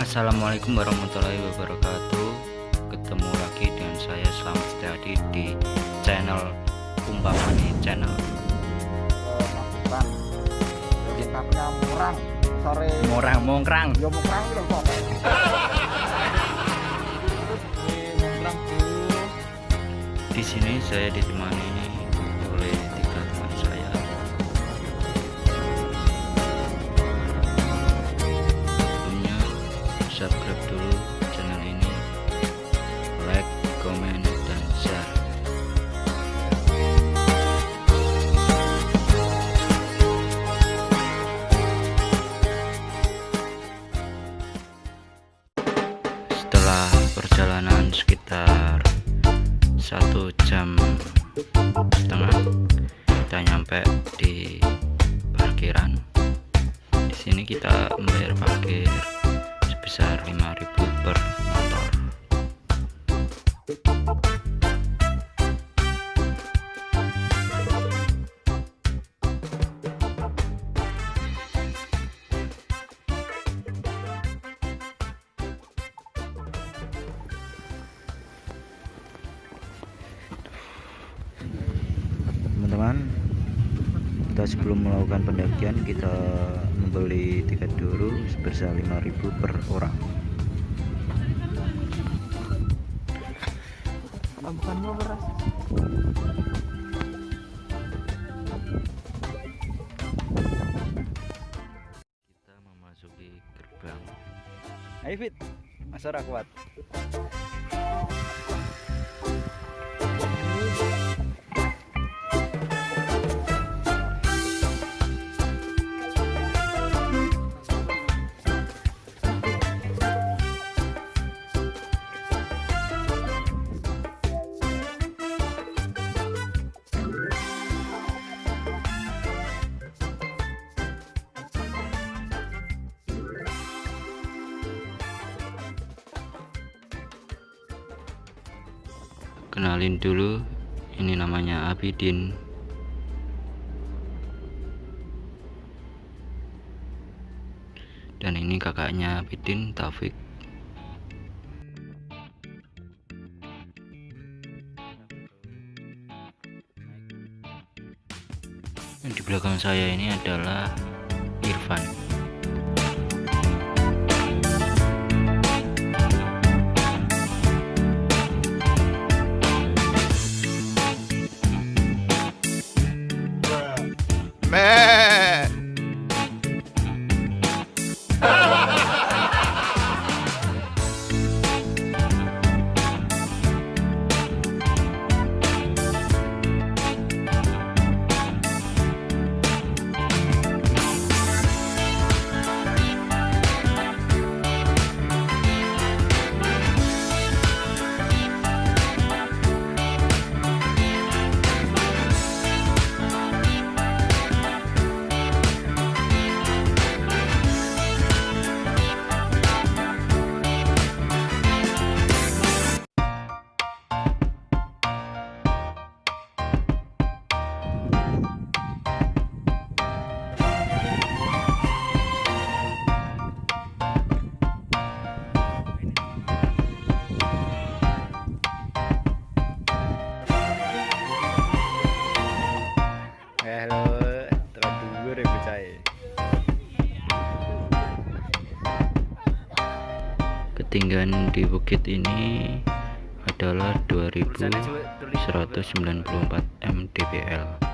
Assalamualaikum warahmatullahi wabarakatuh. Ketemu lagi dengan saya Slamet Setiadi di channel Umpamani Channel. Masukan kitabnya murang sore Mongkrang ya murang itu kok di sini saya ditemani oleh 3 teman saya. Sebelumnya subscribe dulu channel ini, like, komen, dan share. Setelah perjalanan sekitar 1,5 jam, kita nyampe di parkiran. Di sini kita membayar parkir sebesar 5.000 per motor. Teman-teman, kita sebelum melakukan pendakian kita membeli tiket dulu sebesar 5.000 per orang. bukan mau beras Kita memasuki gerbang. ayo Fit masyarakat kuat Kenalin dulu, ini namanya Abidin. Dan ini kakaknya Abidin, Taufik. Dan di belakang saya ini adalah Irfan. halo teman dulu deh percaya Ketinggian di bukit ini adalah 2194 mdpl.